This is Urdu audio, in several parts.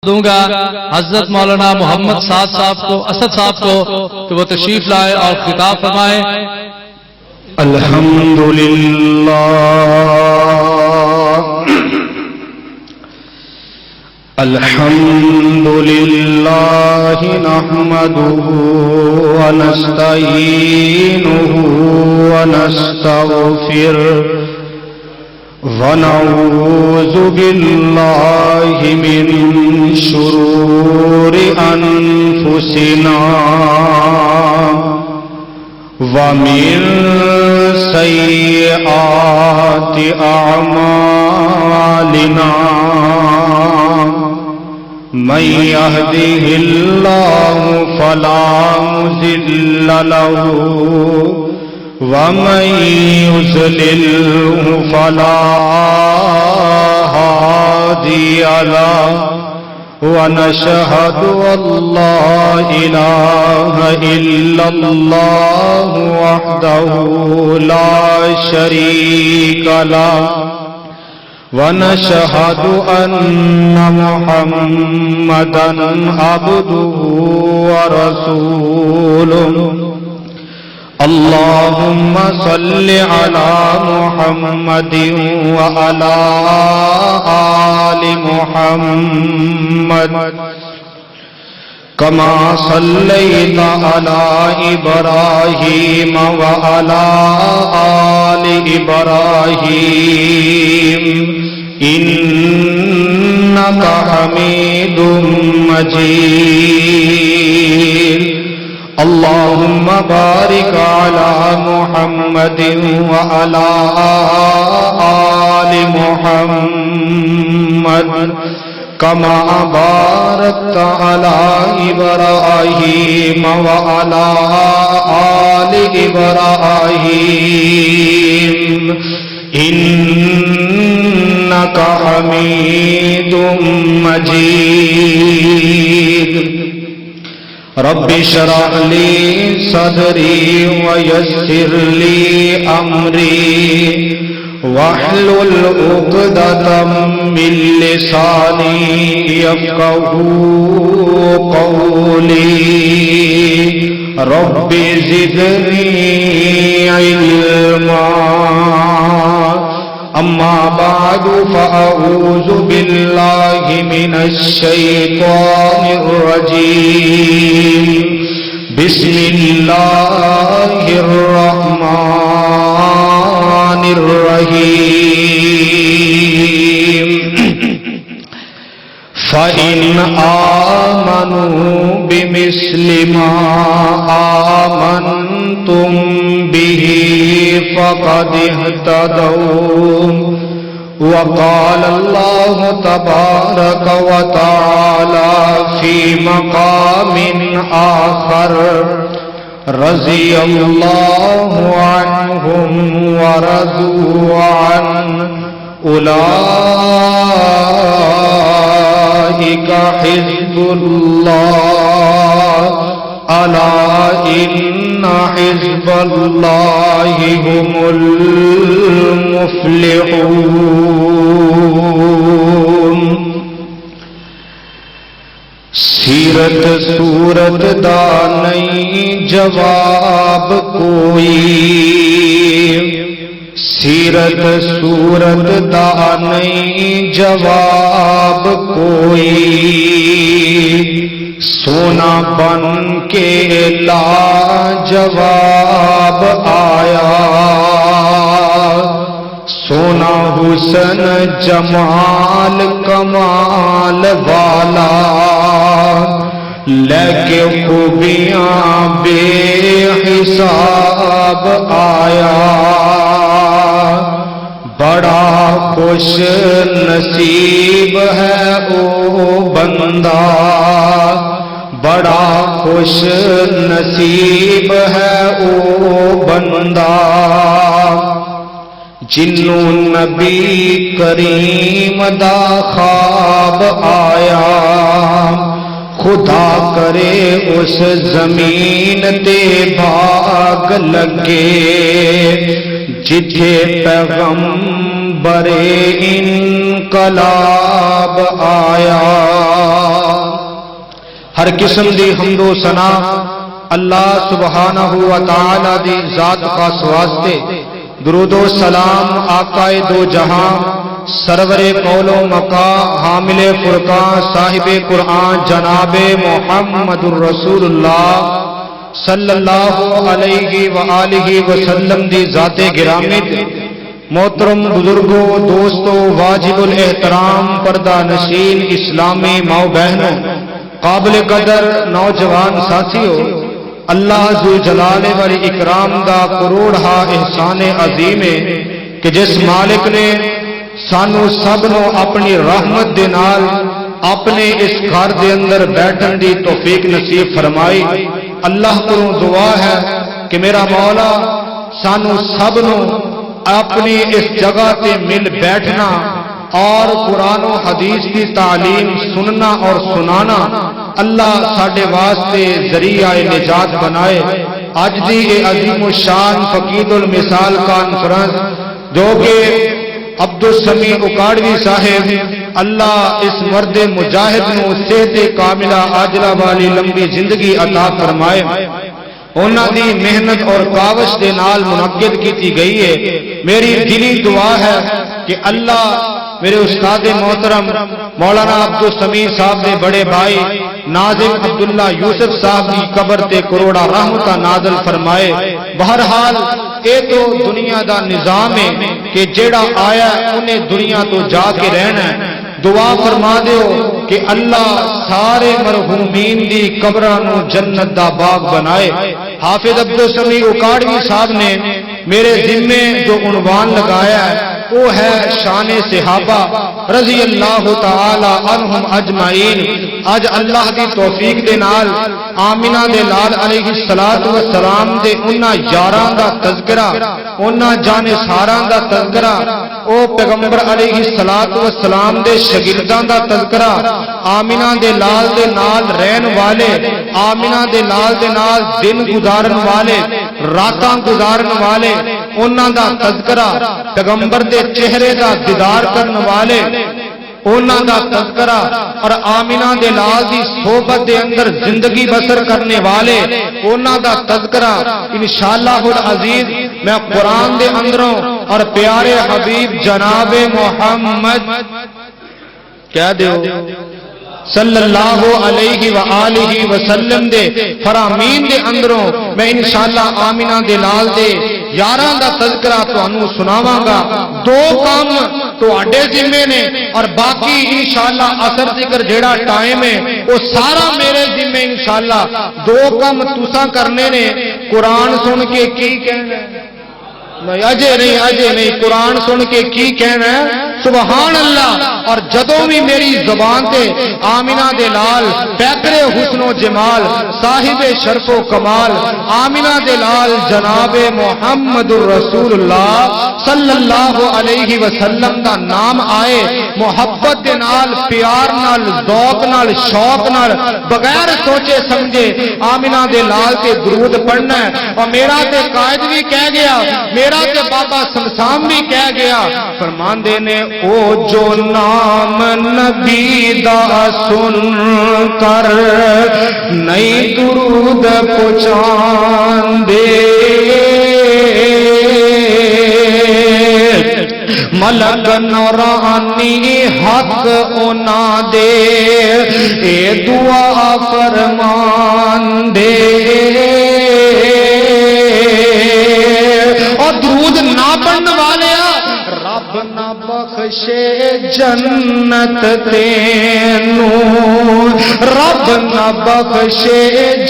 دوں گا حضرت مولانا محمد سعد صاحب کو، اسد صاحب کو کہ وہ تشریف لائے اور خطاب فرمائے۔ الحمدللہ الحمدللہ نحمده ونستعینه ونستغفره ونعوذ باللہ من شرور انفسنا ومن سیئات اعمالنا من يهده الله فلا مضل له ومن يضلله فلا هادي له ونشهد أن لا إله إلا الله وحده لا شريك له ونشهد أن محمدا عبده ورسوله اللهم صل على محمد وعلى آل محمد كما صليت على إبراهيم وعلى آل إبراهيم إنك حميد مجيد اللهم بارك على محمد وعلى آل محمد كما باركت على إبراهيم وعلى آل إبراهيم إنك حميد مجيد رب اشرح لي صدري ويسر لي أمري واحلل عقدة من لساني يفقهوا قولي رب زدني علما أما بعد فأعوذ بالله من الشيطان الرجيم بسم الله الرحمن الرحيم فإن آمنوا بمثل ما آمنتم به فقد اهتدوا وقال الله تبارك وتعالى في مقام آخر رضي الله عنهم ورضوا عنه أولئك حزب الله ألا إن حزب الله هم المفلحون سیرت صورت دا نہیں جواب کوئی سیرت صورت دا نہیں جواب کوئی سونا بن کے لا جواب آیا سونا حسن جمال کمال والا لے کے خوبیاں بے حساب آیا بڑا خوش نصیب ہے او بندہ بڑا خوش نصیب ہے او بندہ جنوں نبی کریم دا خواب آیا خدا کرے اس زمین تے باغ لگے جتھے پیغمبر انقلاب آیا ہر قسم دی حمد و ثنا اللہ سبحانہ و تعالی دی ذات خاص واسطے، درود و سلام آقائے دو جہاں، سرور قول و مقا، حامل فرقان، صاحب قرآن، جناب محمد الرسول اللہ صلی اللہ علیہ وآلہ وسلم دی ذات گرامی تے، محترم بزرگوں، دوستوں، واجب الاحترام پردہ نشین اسلامی ماؤ بہنوں، قابل قدر نوجوان ساتھیوں، اللہ ذو جلال والی اکرام دا کروڑا احسان عظیم ہے کہ جس مالک نے سانو سب نو اپنی رحمت دے نال اپنے اس گھر دے اندر بیٹھن دی توفیق نصیب فرمائی، اللہ کو دعا ہے کہ میرا مولا سانو سب نو اپنی اس جگہ تے مل بیٹھنا اور قرآن و حدیث کی تعلیم سننا اور سنانا اللہ ساڈے واسطے ذریعہ نجات بنائے۔ آج دی اے عظیم الشان فقید المثال کانفرنس جو کہ عبدالسمیع اکاڑوی صاحب اللہ اس مرد مجاہد نو صحت کاملہ عاجلہ والی لمبی زندگی عطا فرمائے، انہاں دی محنت اور کاوش دے نال منعقد کی گئی ہے۔ میری دلی دعا ہے کہ اللہ میرے استاد محترم مولانا عبدالسمیع صاحب دے بڑے بھائی ناظم عبداللہ یوسف صاحب کی قبر تے کروڑا رحمت نازل فرمائے۔ بہرحال اے تو دنیا دا نظام ہے کہ جیڑا آیا انہیں دنیا تو جا کے رہنا ہے۔ دعا فرما دیو کہ اللہ سارے مرحومین دی قبراں نو جنت دا باغ بنائے۔ حافظ عبدالسمیع اکاڑوی صاحب نے میرے ذمے جو عنوان لگایا ہے وہ ہے شان صحابہ رضی اللہ تعالی عنہم اجمعین۔ آج اللہ دی توفیق دے نال آمینہ دے لال علیہ السلام دے انہاں یاراں دا تذکرہ، انہاں جانثاراں دا تذکرہ، او پیغمبر علیہ السلام دے شاگرداں دا تذکرہ، آمینہ دے لال دے نال رہن والے، آمینہ دے لال دے نال دن گزارن والے، راتاں گزارن والے، انہاں دا تذکرہ، پیغمبر دے چہرے دا دیدار کرن والے، انہاں دا تذکرہ، اور آمینہ دے لال دی صحبت دے اندر زندگی بسر کرنے والے، انہاں دا تذکرہ انشاءاللہ العزیز میں قرآن دے اندروں اور پیارے حبیب جناب محمد کیا دیو صلی اللہ علیہ وآلہ وسلم دے فرامین دے اندروں میں انشاءاللہ آمینہ دے لال دے یاراں دا تذکرہ تانوں سناواں گا۔ دو کام تواڈے ذمے نے اور باقی انشاءاللہ اثر ذکر جیڑا ٹائم ہے وہ سارا میرے ذمے انشاءاللہ۔ دو کام تساں کرنے نے، قرآن سن کے کی کہنا ہے؟ اجے نہیں قرآن سن کے کی کہنا ہے؟ سبحان اللہ۔ اور جدوں بھی میری زبان تے آمینہ دے لال پیکر حسن و جمال صاحب شرف و کمال آمینہ دے لال جناب محمد الرسول اللہ صلی اللہ علیہ وسلم دا نام آئے، محبت دے نال، پیار نال، ذوق نال، شوق نال، بغیر سوچے سمجھے آمینہ دے لال تے درود پڑھنا ہے۔ اور میرا تے قائد بھی کہہ گیا، میرا تے بابا سمسام بھی کہہ گیا، فرماندے نے او جو نام نبی دا سن کر نئی درود پہنچان دے، ملک نورانی حق اونا دے، اے دعا فرمان دے، اور درود نہ پڑھن والے رب نہ بخشے جنت تینوں، رب نہ بخشے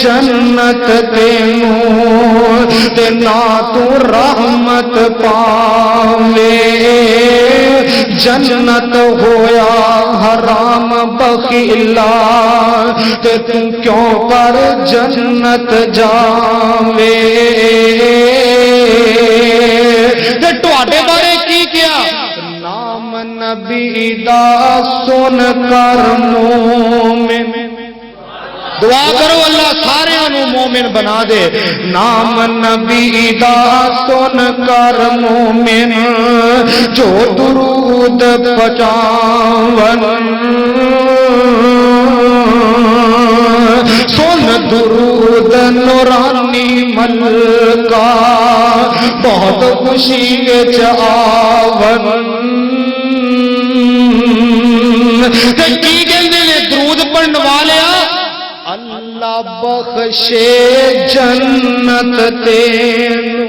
جنت تینوں، تے نہ تو رحمت پاوے، جنت ہویا حرام بخیلا، تے تو کیوں پر جنت جاوے۔ تے تواڈے بارے کی کیا؟ نام نبی دا سن کر مومن، دعا کرو اللہ سارے انہوں مومن بنا دے۔ نام نبی دا سن کر مومن، جو درود پچاون، درود نورانی ملکا بہت خوشی وچ آون کی کہندے نے درود پڑھن والیا اللہ بخشے جنت تینوں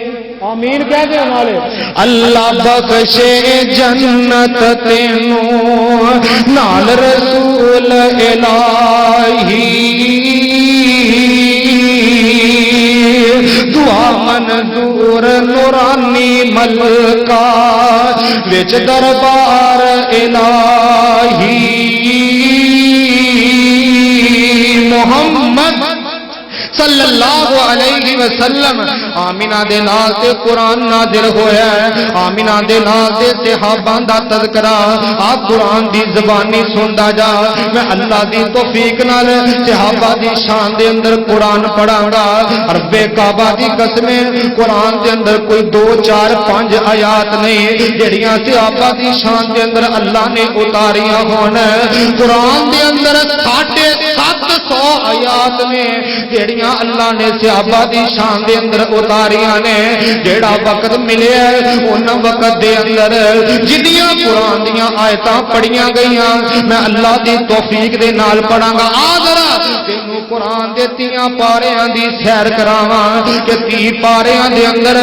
آمین کہہ دے والے اللہ بخشے جنت تینوں نال رسول الہی دعا منظور نورانی ملکا وچ دربار الہی محمد صلی اللہ علیہ وسلم آمینہ دے نال تے قرآن نازل ہویا ہے آمینہ دے نال تے صحابہ دا تذکرہ آپ قرآن دی زبانی سندا جا میں اللہ دی توفیق نال صحابہ دی شان دے اندر قرآن پڑھاں گا رب کعبہ دی قسمیں قرآن دے اندر کوئی 2 4 5 آیات نہیں جڑیاں صحابہ دی شان دے اندر اللہ نے اتاریاں ہون قرآن دے اندر 750 آیات نے جڑیاں اللہ نے صحابہ دی شان دے اندر اتاریاں نے جیڑا وقت ملے ان وقت دے اندر جنیاں قرآن دیاں آیتاں پڑھیاں گئیاں میں اللہ دی توفیق دے نال پڑھاں گا آدھرا تینوں قرآن دے 3 پاریاں دی سیر کراواں کہ 3 پاریاں دے اندر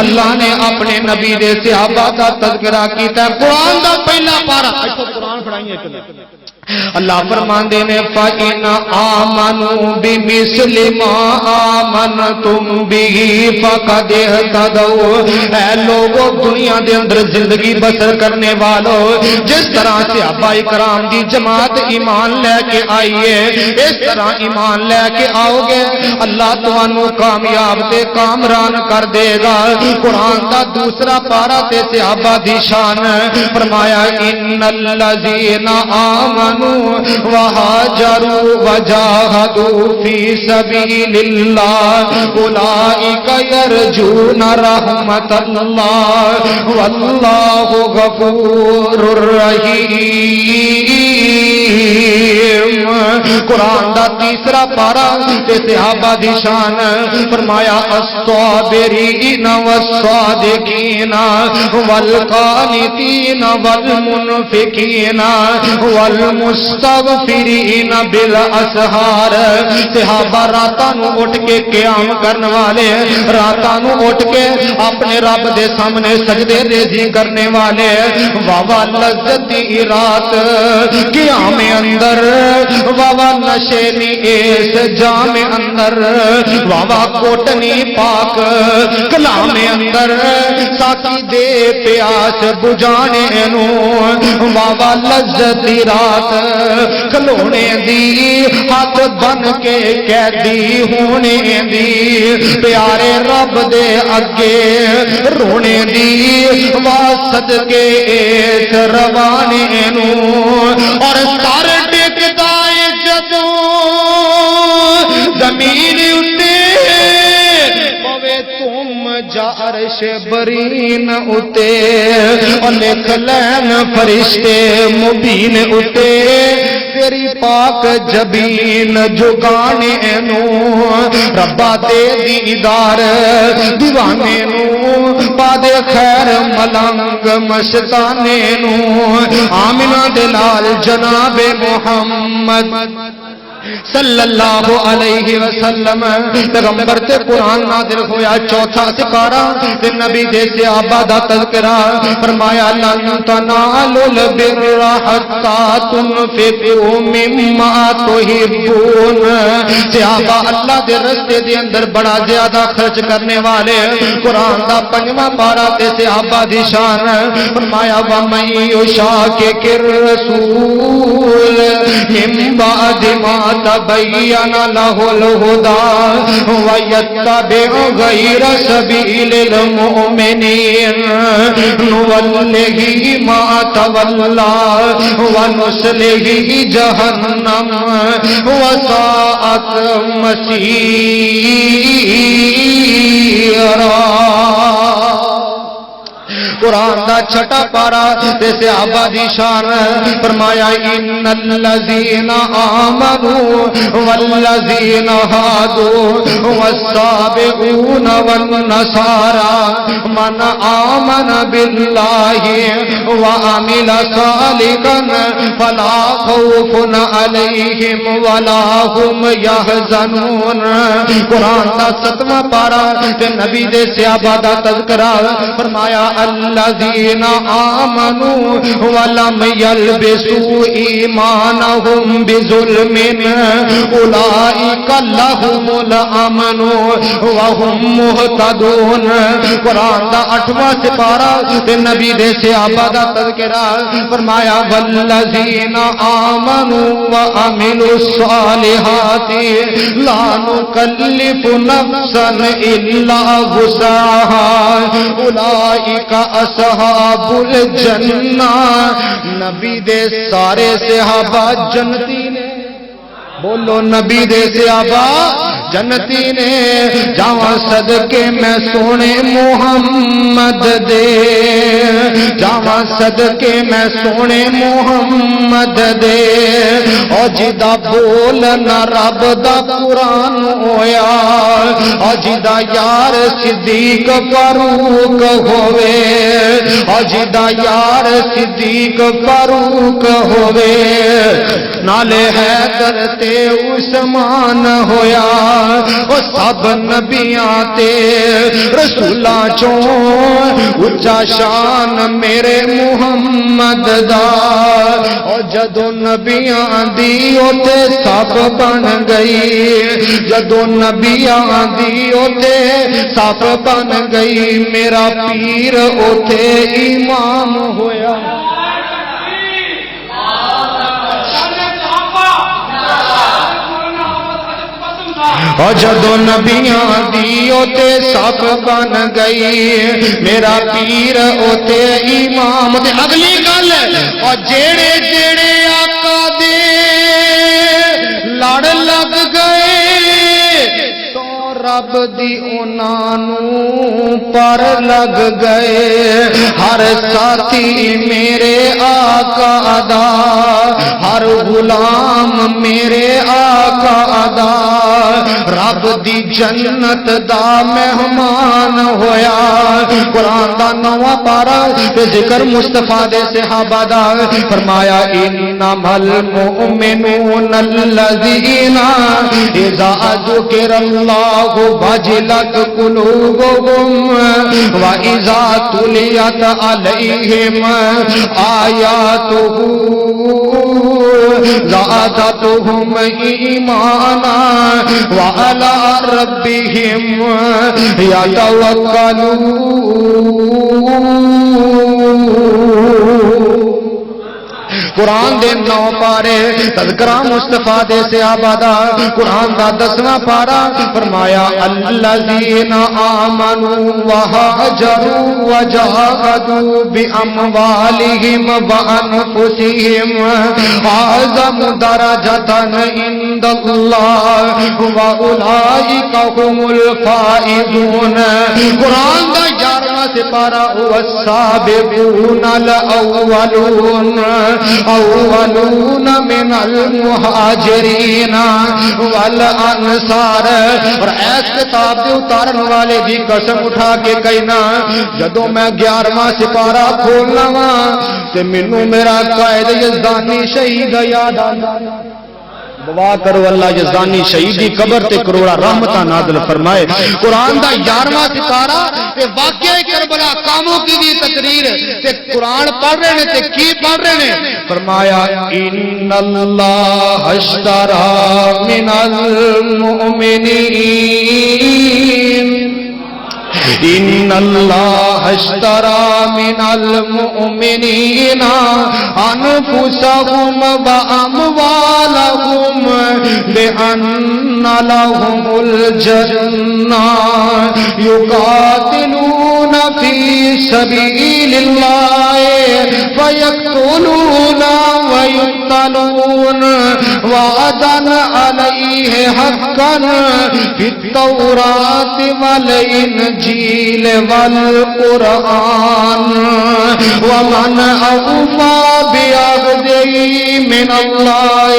اللہ نے اپنے نبی دے صحابہ دا تذکرہ کیتا قرآن دا پہلا پارا قرآن پڑھائیں اللہ فرماندے نے فَإِنْ آمَنُوا بِمِثْلِ مَا آمَنْتُمْ بِهِ فَقَدِ اهْتَدَوْا اے لوگوں دنیا دے اندر زندگی بسر کرنے والوں جس طرح صحابہ کرام دی جماعت ایمان لے کے آئیے اس طرح ایمان لے کے آؤ گے اللہ تانوں کامیاب تے کامران کر دے گا قرآن دا دوسرا پارا تے صحابہ دی شان فرمایا ان الذین آمنوا وهاجروا وجاهدوا في سبيل الله أولئك يرجون رحمة الله والله غفور رحيم قرآن دا تیسرا پارا تے صحابہ دی شان فرمایا الصابرین والصادقین والقانتین والمنفقین والمستغفرین بالاسحار صحابہ راتاں نو اٹھ کے قیام کرنے والے راتاں نو اٹھ کے اپنے رب دے سامنے سجدے ریزی کرنے والے واوا لذت دی رات قیام اندر واوا نشے نی اس جام اندر واوا کوٹنی پاک کلام اندر ساکی دے پیاس بجانے نو واوا لذت دی رات کھلونے دی ہاتھ بن کے قیدی ہونے دی پیارے رب دے اگے رونے دی واسط کے اس روانے نو اور سر ٹکدا جدوں زمین اتے پوے تم جارش برین اتے اور لکھ لین فرشتے مبین اتے تیری پاک جبین جگانے نو ربا دے دیدار دیوانے نو پادے خیر ملنگ مشتانے نو آمینہ دلال جناب محمد صلی اللہ علیہ وسلم پیغمبر تے قرآن نازل ہویا چوتھا سپارہ تے نبی دے صحابہ دا تذکرہ فرمایا لن تنالوا البر حتى تنفقوا مما تحبون صحابہ اللہ دے رستے دے اندر بڑا زیادہ خرچ کرنے والے قرآن دا 5واں پارہ تے صحابہ دی شان فرمایا وَمَن يُشَاقِقِ الرَّسُولَ مِن بَعْدِ مَا تبين له الهدى ويتبع غير سبيل المؤمنين نوله ما تولى ونصله جهنم وساءت مصيرا قرآن دا چھٹا پارا تے صحابہ دی شان فرمایا ان الذین آمنوا والذین هادوا والصابئون والنصارى من آمن باللہ وعمل صالحا فلا خوف علیہم ولا هم يحزنون قرآن دا 7واں پارا تے نبی دے صحابہ دا تذکرہ فرمایا الذین آمنوا ولم يلبسوا ایمانهم بظلم اولئک لهم الامن وهم مهتدون قرآن دا 8واں سپارہ تے نبی دے صحابہ دا تذکرہ فرمایا والذین آمنوا وعملوا الصالحات لا نکلف نفسا الا وسعها اولئک اصحاب الجنہ نبی دے سارے صحابہ جنتی نے بولو نبی دے صحابہ جنتی نے جاواں صدقے میں سونے محمد دے جاواں صدقے میں سونے محمد دے او جدا بولنا رب دا قرآن ہویا او جدا یار صدیق فاروق ہوئے او جدا یار صدیق فاروق ہوئے نالے حیدر تے عثمان ہویا او سب نبیاں تے رسولاں چوں اچا شان میرے محمد دا او جدو نبیاں دی اوتے سب بن گئی جدو نبیاں دی اوتے سب بن گئی میرا پیر اوتے امام ہویا اور جدو نبیاں دی اوتے سب بن گئی میرا پیر اوتے امام تے اگلی گل اور جیڑے جیڑے آقا دے لڑ لگ گئے تو رب دی انہاں نوں پر لگ گئے ہر ساتھی میرے آقا دا ہر غلام میرے آقا دا رب دی جنت دا مہمان ہویا قرآن دا 9واں پارا تے ذکر مصطفیٰ دے صحابہ دا فرمایا انما المؤمنون الذین اذا ذکر اللہ وجلت قلوبهم واذا تلیت علیہم آیاتہ زادتهم ایمانا وعلى ربهم يتوکلون قرآن دے 9 پارے تذکرہ مصطفیٰ دے صحابہ دا قرآن دا 10واں پارا فرمایا الذین آمنوا وہاجروا وجاہدوا باموالہم وانفسہم اعظم درجۃ عند اللہ واولئک هم الفائزون قرآن دا 11واں سپارہ والسابقون الاولون اولون من المہاجرین والانصار اور ایس کتاب دے اتارن والے دی قسم اٹھا کے کہنا جدوں میں 11واں سپارہ کھولنا وا تے مینوں میرا قائد یزدانی شہید یاد آندا دعا کرو اللہ یزدانی شہید دی قبر تے کروڑا رحمتاں نازل فرمائے قرآن دا 11واں سپارہ تے واقعہ کربلا کاموں کی دی تقریر تے قرآن پڑھ رہے ہیں تے کی پڑھ رہے ہیں فرمایا ان اللہ اشترى من المؤمنین ان اللہ اشترى من المؤمنین انفسهم واموالهم بان لهم الجنہ یقاتلون فی سبیل اللہ فیقتلون ویقتلون وعدا علیہ ہے حقاً فی التوراۃ والانجیل والقرآن ومن اوفی بعہدہ من اللہ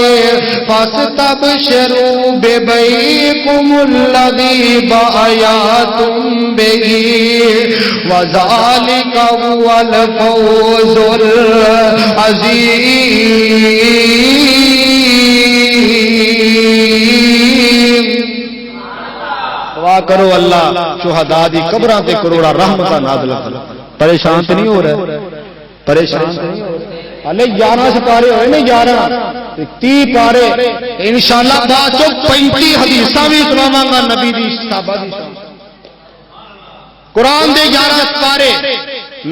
فاستبشروا ببیعکم الذی بایعتم بہ وذالک هو الفوز العظیم۔ دعا کرو اللہ شہداء دی قبراں تے کروڑا رحمتاں نازل کرو۔ پریشان تو نہیں ہو رہے؟ پریشان تو نہیں ہو رہے؟ ہلے 11 سپارے ہوئے نا، 11 30 پارے انشاءاللہ بعد چو 35 حدیثاں بھی سناواں گا نبی دی صحابہ دی۔ قرآن دے 11 سپارے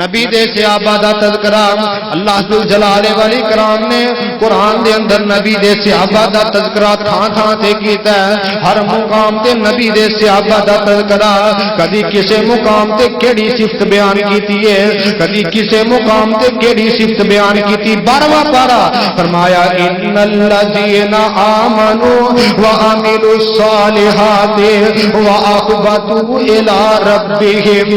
نبی دے صحابہ دا تذکرہ اللہ ذوالجلال والی کرام نے قرآن دے اندر نبی دے صحابہ دا تذکرہ تھان تھان تے کیتا ہے۔ ہر مقام تے نبی دے صحابہ دا تذکرہ کدی کسے مقام تے کیڑی صفت بیان کیتی ہے، کدی کسے مقام تے کیڑی صفت بیان کیتی۔ 12واں پارہ فرمایا ان الذین آمنوا وعملوا الصالحات واخبتوا الی ربهم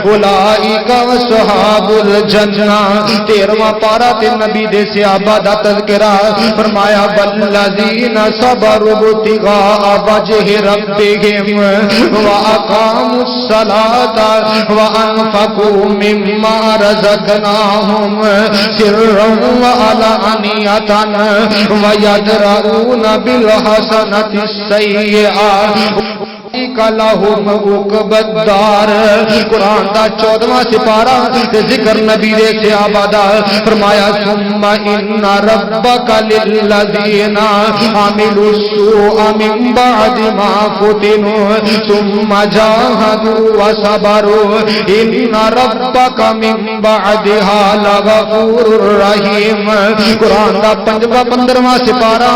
اولئک صحاب الجنہ۔ 13واں پارہ تے نبی دے صحابہ دا تذکرہ فرمایا والذین صبروا ابتغاء وجہ ربهم واقاموا الصلاۃ وانفقوا مما رزقناهم سرا وعلانیۃ ویدرؤون بالحسنۃ السیئۃ لہم عقبی الدار۔ قرآن دا 14واں سپارہ ذکر نبی دے صحابہ دا فرمایا ثم ان ربک للذین عملوا السوء من بعد ما فتنوا ثم جاہدوا وصبروا ان ربک من بعدها لغفور رحیم۔ قرآن دا 15واں سپارہ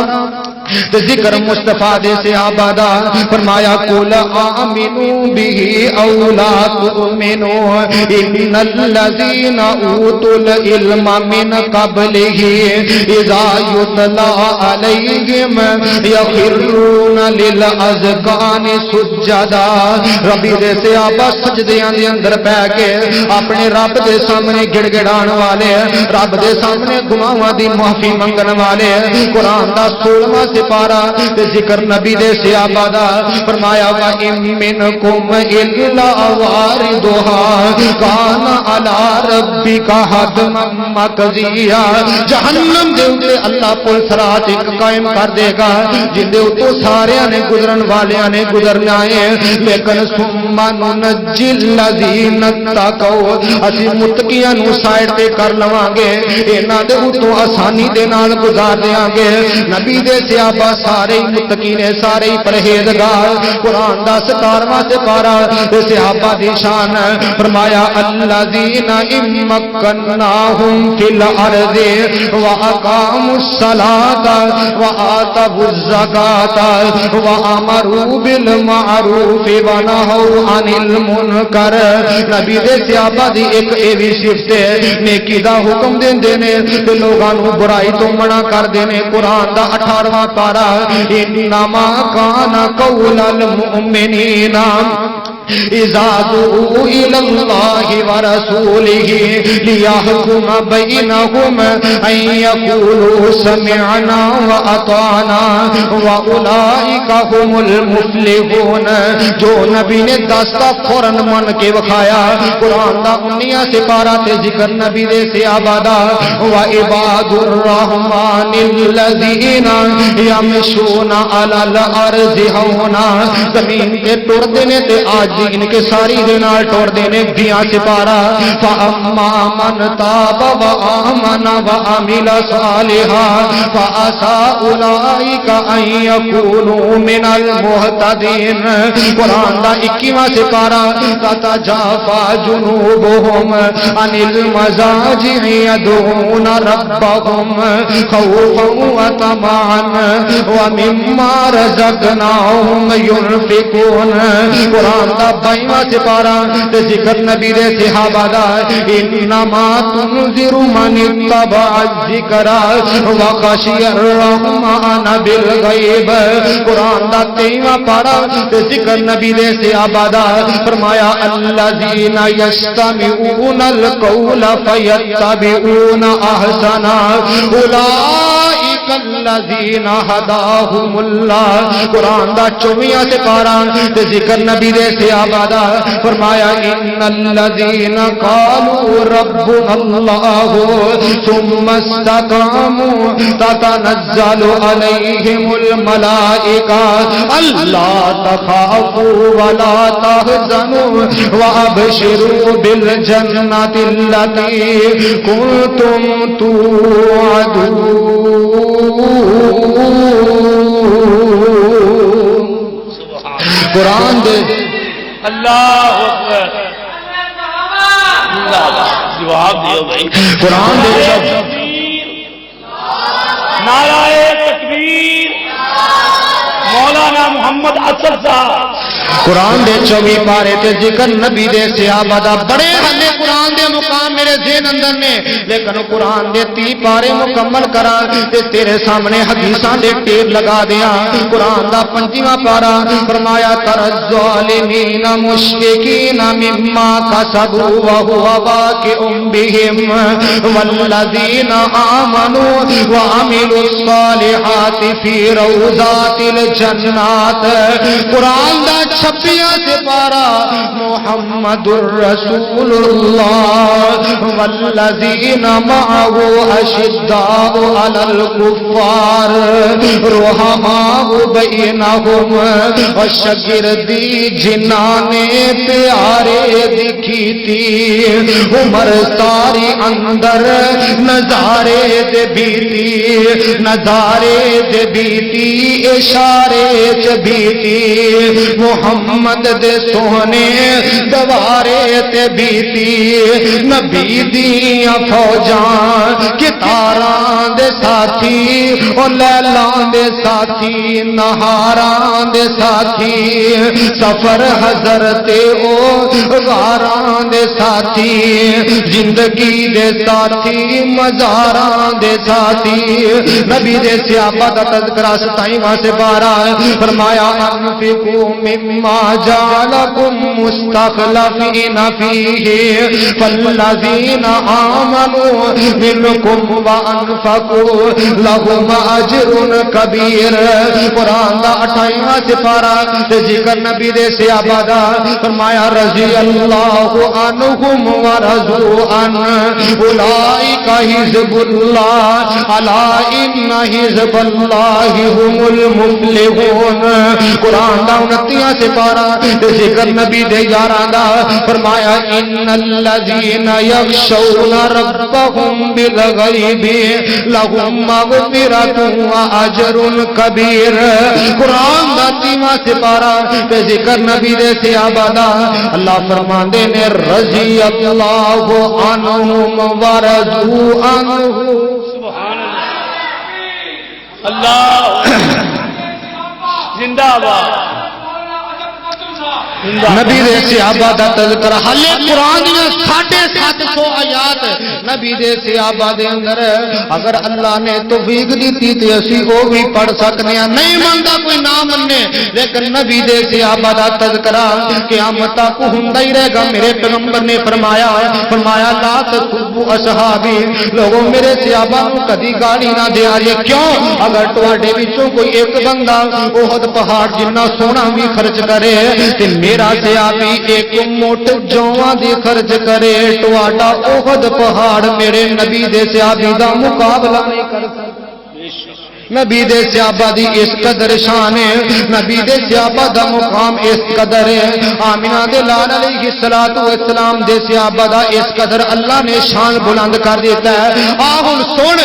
ذکر مصطفیٰ دے صحابہ دا فرمایا قل آمنوا به او لا تؤمنوا ان الذین اوتوا العلم من قبله اذا یتلی علیہم یخرون للاذقان سجدا۔ ربی دے صحابہ سجدیاں دے اندر پہ کے اپنے رب دے سامنے گڑ گڑان والے، رب دے سامنے گناہاں دی معافی منگن والے۔ قرآن دا 16واں سپارہ ذکر نبی دے صحابہ دا فرمایا وَإِن مِّنكُمْ إِلَّا وَارِدُهَا كَانَ عَلَى رَبِّكَ حَتْمًا مَّقْضِيًّا۔ جہنم دے اوتے اللہ پل صراط ایک قائم کر دے گا جن دے اوتوں سارے نے گزرن والیاں نے گزرنا ہے، لیکن ثُمَّ نُنَجِّي الَّذِينَ اتَّقَوْا، اسی متقیاں نو سائڈ تے کر لواں گے، انہاں دے اوتوں آسانی دے نال گزار دیاں گے۔ نبی دے صحابہ سارے متقی نے، سارے پرہیزگار۔ قرآن دا 17واں سپارہ صحابہ دی شان فرمایا الذین مکناہم فی الارض واقاموا الصلاۃ وآتوا الزکاۃ وامروا بالمعروف ونہوا عن المنکر۔ نبی دے صحابہ دی ایک ایوی صفت ہے نیکی دا حکم دیندے نے تے لوگاں نوں برائی تو منع کردے نے۔ قرآن دا 18واں پارہ انما کان قول المؤمنین اذا دعوا الى اللہ ورسولہ لیحکم بینہم ان یقولوا سمعنا واطعنا واولئک هم المفلحون۔ جو نبی نے دستا فوراً من کے وکھایا۔ قرآن دا 19واں سپارہ تے ذکر نبی دے صحابہ دا وعباد الرحمن الذین یمشون علی الارض ہونا، زمین تے ٹر دینے تے آج ان کے ساری دنال ٹوڑ دینے۔ 20واں سپارہ فَأَمَّا مَنْ تَابَ وَآمَنَ وَعَمِلَ صَالِحًا فَعَسَىٰ أُولَٰئِكَ أَن يَكُونُوا مِنَ الْمُهْتَدِينَ۔ قرآن دا 21واں سپارہ تَتَجَافَىٰ جُنُوبُهُمْ عَنِ الْمَضَاجِعِ يَدْعُونَ رَبَّهُمْ خَوْفًا وَطَمَعًا وَمِمَّا رَزَقْنَاهُمْ يُنْفِقُونَ۔ قرآن دا 22واں سپارہ تے ذکر نبی دے صحابہ دا انما تنذر من اتبع الذکر وخشی الرحمن بالغیب قرآن دا 23واں پارہ تے ذکر نبی دے صحابہ دا فرمایا الذین یستمعون القول فیتبعون احسنا اولئک الذین ہداہم اللہ قرآن دا 24واں سپارہ تے ذکر نبی دے صحابہ دا فرمایا ان الذین قالوا ربنا اللہ ثم استقاموا تتنزل علیہم الملائکہ الا تخافوا ولا تحزنوا وابشروا بالجنۃ التي كنتم توعدون قرآن دے اللہ اکبر جواب دیو بھائی قرآن دے نعرہ تکبیر مولانا محمد اسد صاحب قرآن دے 24 پارے تے ذکر نبی دے صحابہ دا بڑے ہلے قرآن دے مقام میرے ذہن اندر نے لیکن قرآن دے 30 پارے مکمل کرا تے تیرے سامنے حدیثاں دے ٹیر لگا دیا قرآن دا 25واں پارا فرمایا تر الظالمین مشفقین مما کسبوا وهو واقع بهم والذین آمنوا وعملوا الصالحات فی روضات الجنات قرآن دا 26واں سپارہ محمد الرسول اللہ والذین معه اشداء علی الکفار رحماء بینہم والشگردی جنانے پیارے دکھی تھی عمر ساری اندر نظارے دے بیتی اشارے چ بیتی محمد دے سونے دوارے تے بیتی نبی دیاں فوجاں کتاراں دے ساتھی او لیلاں دے ساتھی نہاراں دے ساتھی سفر حضرت او غاراں دے ساتھی زندگی دے ساتھی مزاراں دے ساتھی نبی دے صحابہ دا تذکرہ 27واں سے 12 فرمایا انفقوا مما جعلكم مستخلفين فيه فالذين آمنوا منكم وانفقوا لهم اجر كبير قرآن دا 28واں سپارہ ذکر نبی دے صحابہ دا فرمایا رضی اللہ عنہم ورضوا عنہ اولئک حزب اللہ الا ان حزب اللہ هم المفلحون قرآن دا 29واں سپارہ ذکر نبی دے یاراں دا فرمایا ان الذین یخشون ربهم بالغیب لهم مغفرۃ واجر کبیر قرآن دا 30واں سپارہ ذکر نبی دے صحابہ دا اللہ فرماندے نے رضی اللہ عنہم ورضوا عنہ سبحان اللہ زندہ باد نبی دے صحابہ دا تذکرہ حالے قرآن دیاں 750 آیات نبی دے صحابہ دے اندر اگر اللہ نے توفیق دیتی تے اسی او بھی پڑھ سکنے ہیں نہیں مندا کوئی نہ مننے لیکن نبی دے صحابہ دا تذکرہ قیامت تک ہوندا ہی رہے گا میرے پیغمبر نے فرمایا لا تسبوا اصحابی لوگوں میرے صحابہ نو کدی گالی نہ دیا جے کیوں اگر تواڈے وچوں کوئی ایک بندہ احد پہاڑ جنہ سونا بھی خرچ کرے تے میرا صحابی ایک موٹ جواں دی خرچ کرے تواڈا احد پہاڑ میرے نبی دے صحابی دا مقابلہ نہیں کر سکتا نبی دے صحابہ دی اس قدر شان ہے نبی دے صحابہ دا مقام اس قدر ہے آمینہ دے لال علیہ السلام دے صحابہ دا اس قدر اللہ نے شان بلند کر دیتا ہے آہن سن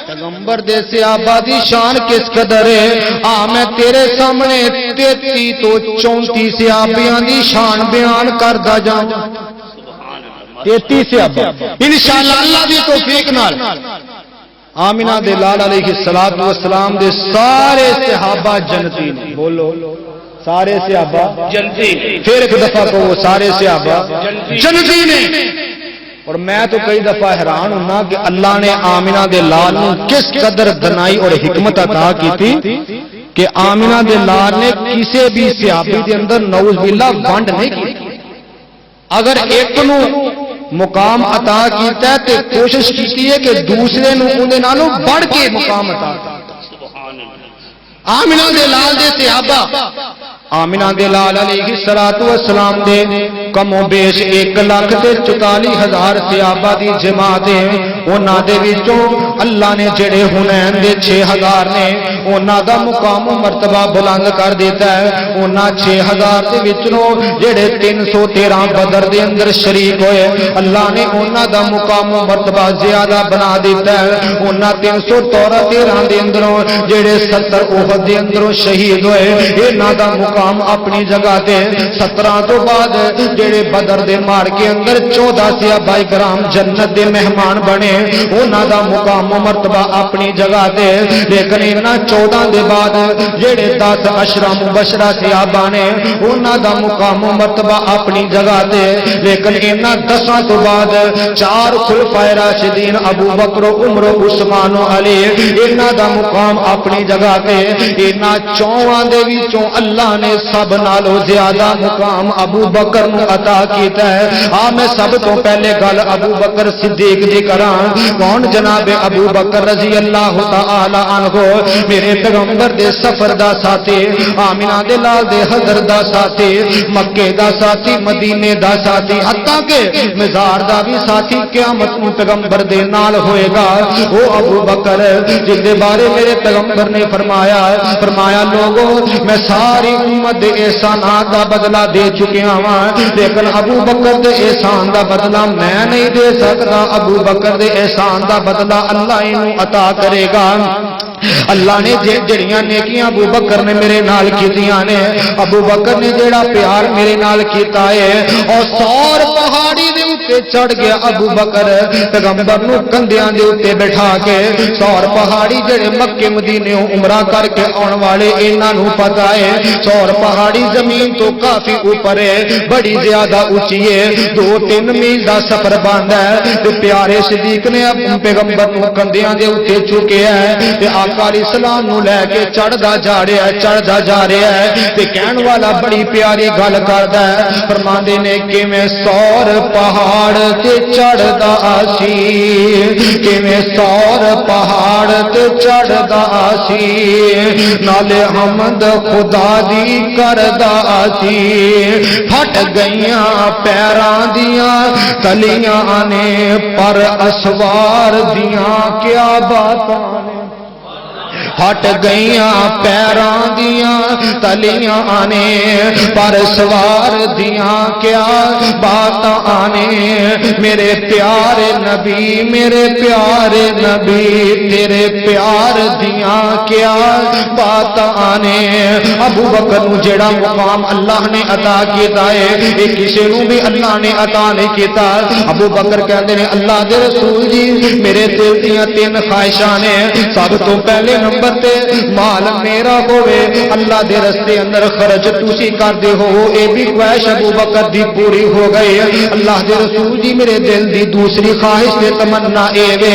پیغمبر دے صحابہ دی شان کس قدر ہے میں تیرے سامنے 33 تو 34 صحابیاں دی شان بیان کردا جاؤں 33 صحابہ انشاءاللہ اللہ دی توفیق نال آمینہ دے لال علیہ السلام دے سارے صحابہ جنتی نے بولو سارے صحابہ جنتی پھر ایک دفعہ کو وہ سارے صحابہ جنتی نے. اور میں تو کئی دفعہ حیران ہونا کہ اللہ نے آمنہ دے لال نو کس قدر دنائی اور حکمت عطا کی تھی کہ آمنہ دے لال نے کسی بھی صحابی دے اندر نعوذ باللہ ونڈ نہیں کی. اگر ایک نو مقام عطا کیتا ہے تے کوشش کی ہے کہ دوسرے نو اودے نالوں بڑھ کے مقام عطا کیتا. آمنہ دے لال دے صحابہ آمنہ دے لال علیہ السلام دے کم و بیش 1,44,000 صحابہ دی جماعت ہے. انہاں دے وچوں اللہ نے جڑے حنین دے 6,000 نے انہاں دا مقام و مرتبہ بلند کر دیتا ہے. انہاں 6,000 دے وچوں جڑے 313 بدر دے اندر شریک ہوئے اللہ نے انہاں دا مقام و مرتبہ زیادہ بنا دیتا ہے. انہاں 313 دے اندروں جڑے 70 احد دے اندروں شہید ہوئے انہاں دا مقام اپنی جگہ تے 17 تو بعد جڑے بدر دے مار کے اندر 14 صحابہ کرام جنت دے مہمان بنے انہاں دا مقام و مرتبہ اپنی جگہ تے. لیکن انہاں 14 دے بعد جڑے 10 عشرہ مبشرہ صحابہ نے انہاں دا مقام و مرتبہ اپنی جگہ تے. لیکن انہاں 10 تو بعد 4 خلفائے راشدین ابو بکر عمر عثمان و علی انہاں دا مقام اپنی جگہ تے. انہاں 4 دے وچوں اللہ نے سب نالوں زیادہ مقام ابو بکر نو عطا کیتا ہے. میں سب تو پہلے گل ابو بکر صدیق دی کراں. کون جناب ابو بکر رضی اللہ تعالی عنہ میرے پیغمبر دے سفر دا ساتھی آمنہ دے لال دے حضر دا ساتھی مکے دا ساتھی مدینے دا ساتھی حتیٰ کہ مزار دا بھی ساتھی قیامت نو پیغمبر دے نال ہوئے گا. وہ ابو بکر جس دے بارے میرے پیغمبر نے فرمایا لوگوں میں ساری امت دے احسانات دا بدلہ دے چکے ہاں لیکن ابو بکر دے احسان دا بدلہ میں نہیں دے سکتا. ابو بکر دے احسان دا بدلہ اللہ انہوں عطا کرے گا. اللہ نے جڑیاں نیکیاں ابو بکر نے میرے نال کیتیاں نے ابو بکر نے جڑا پیار میرے نال کیتا ہے اور سور پہاڑی دے اوتے چڑھ گیا ابو بکر پیغمبر نو کندھیاں دے اوتے بٹھا کے. سور پہاڑی جڑے مکے مدینے عمرہ کر کے آن والے انہاں نو پتہ ہے سور پہاڑی زمین تو کافی اوپر ہے بڑی زیادہ اونچی ہے 2-3 میل دا سفر بندا ہے. تے پیارے صدیق نے پیغمبر نو کندھیاں دے اوتے چکیا ہے تے آقا علیہ السلام نو لے کے چڑھدا جا رہا ہے تے کہن والا بڑی پیاری گل کردا ہے. فرماندے نے کیویں سور پہاڑ تے چڑھدا سی کیویں سور پہاڑ تے چڑھدا سی نالے حمد خدا دی کردا سی. پھٹ گئیاں پیراں دیاں تلیاں نے پر اسوار دیاں کیا باتاں نے. ہٹ گئیاں پیراں دیاں تلیاں نے پر سوار دیاں کیا باتاں نے. میرے پیارے نبی تیرے پیار دیاں کیا باتاں نے. ابو بکر نو جڑا مقام اللہ نے عطا کیتا ہے یہ کسی نو بھی اللہ نے عطا نہیں کیتا. ابو بکر کہندے نے اللہ دے رسول جی میرے دل دیاں 3 خواہشاں نے. سب تو پہلے نمبر تے مال میرا ہوئے اللہ دے رستے اندر خرچ تسی کر دے ہو اے بھی خواہش ابو بکر دی پوری ہو گئی. اللہ دے رسول جی میرے دل دی دوسری خواہش تے تمنا اے وے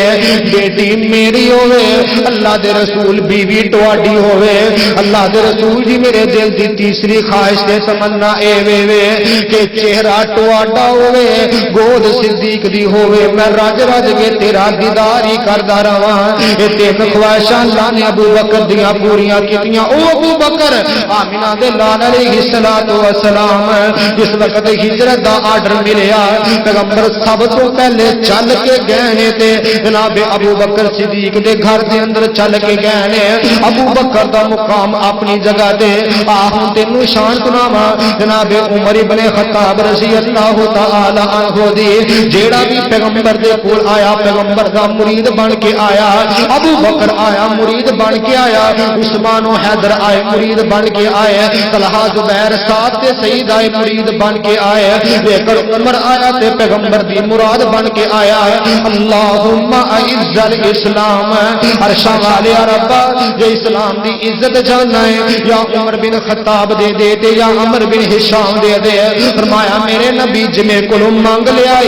بیٹی میری ہوئے اللہ دے رسول بیوی تواڈی ہوئے. اللہ دے رسول جی میرے دل دی تیسری خواہش تے تمنا اے وے کہ چہرہ تواڈا ہوئے گود صدیق دی ہوئے میں رج کے تیرا دیدار ہی کردا رہواں. اے 3 خواہشاں اللہ نے ابو بکر دیاں پوریاں کیتیاں. او ابو بکر آمنہ دے لال علیہ السلام جس وقت ہجرت دا آرڈر ملیا پیغمبر سب تو پہلے چل کے گئے نے تے جناب ابو بکر صدیق دے گھر دے اندر چل کے گئے نے. ابو بکر دا مقام اپنی جگہ تے ہن تینوں شان سناواں جناب عمر ابن خطاب رضی اللہ تعالی عنہ دی جیڑا بھی پیغمبر دے کول آیا پیغمبر دا مرید بن کے آیا. ابو بکر آیا مرید بن کے آیا عثمان و حیدر آئے مرید بن کے کے آئے, طلحہ زبیر ساتھ تے سیدہ مرید بن کے آئے, لیکن عمر آیا تے پیغمبر دی مراد بن کے آیا ہے. اللہم اعز الاسلام, عرشاں والے رب جو اسلام دی عزت جاننا ہے یا عمر بن خطاب دے دے تے یا عمر بن ہشام دے دے. فرمایا میرے نبی جمے کولوں مانگ لیا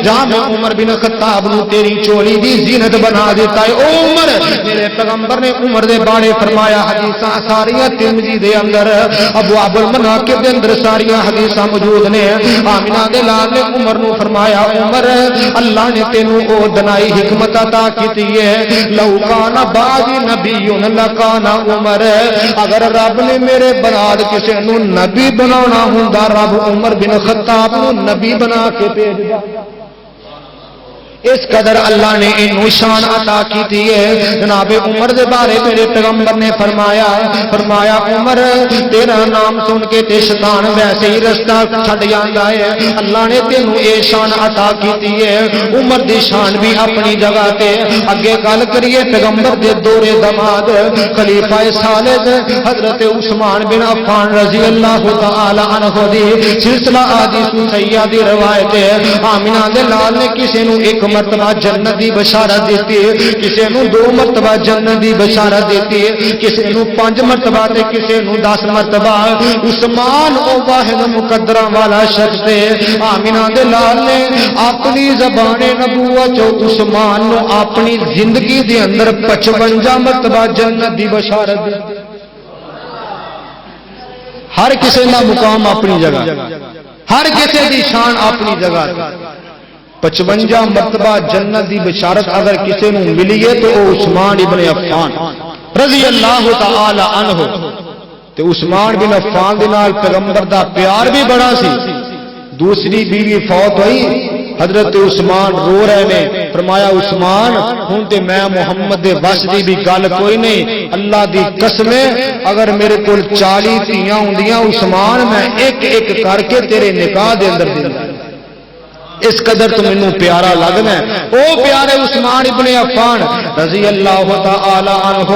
جہاں میں عمر بن خطاب نو تیری چولی دی زینت بنا دیتا ہے. او عمر, میرے پیغمبر نے عمر دے بارے فرمایا حدیثاں ساریاں ترمذی دے اندر, ابواب المناقب دے اندر ساریاں حدیثاں موجود نے. آمنہ دے لال نے عمر نو فرمایا عمر اللہ نے تینوں او دنائی حکمت عطا کیتی ہے, لو کان بعد نبی لکان عمر, اگر رب نے میرے بعد کسے نو نبی بنانا ہوندا رب عمر بن خطاب نو نبی بنا کے بھیجدا. اس قدر اللہ نے انہوں شان عطا کی ہے. جناب عمر دے بارے میرے پیغمبر نے فرمایا عمر تیرا نام سن کے تے شیطان ویسے ہی رستہ چھڈ جاندا ہے. اللہ نے تینوں اے شان عطا کی ہے. عمر دی شان بھی اپنی جگہ تے. اگے گل کریے پیغمبر دے دورے دماد خلیفہ صالح حضرت عثمان بن عفان رضی اللہ تعالی عنہ دی سلسلہ حدیث سیدہ دی روایت ہے. آمنہ دے لال نے کسی نو ایک مرتبہ جنت دی بشارت دیتی ہے, کسی نو 2 مرتبہ جنت دی بشارت دیتی ہے, کسی نو 5 مرتبہ تے کسی نو 10 مرتبہ. عثمان او واحد مقدرہ والا شخص ہے. آمنہ دے لال نے اپنی زبان نبوت عثمان نو اپنی زندگی دے اندر 55 مرتبہ جنت دی بشارت دی. ہر کسی دا مقام اپنی جگہ, ہر کسی دی شان اپنی جگہ. 55 مرتبہ جنت دی بشارت اگر کسی نو ملی ہے تو وہ عثمان ابن عفان رضی اللہ تعالی عنہ. تے عثمان بن عفان دے نال پیغمبر دا پیار بھی بڑا سی. دوسری بیوی فوت ہوئی, حضرت عثمان رو رہے نے. فرمایا عثمان ہوں تے میں محمد دے وس دی بھی گل کوئی نہیں, اللہ دی قسم اگر میرے کول 40 دھیاں ہوندیاں عثمان میں ایک ایک کر کے تیرے نکاح دے اندر دیندا. اس قدر تو مینوں پیارا لگنا ہے. او پیارے عثمان ابن عفان رضی اللہ تعالی عنہ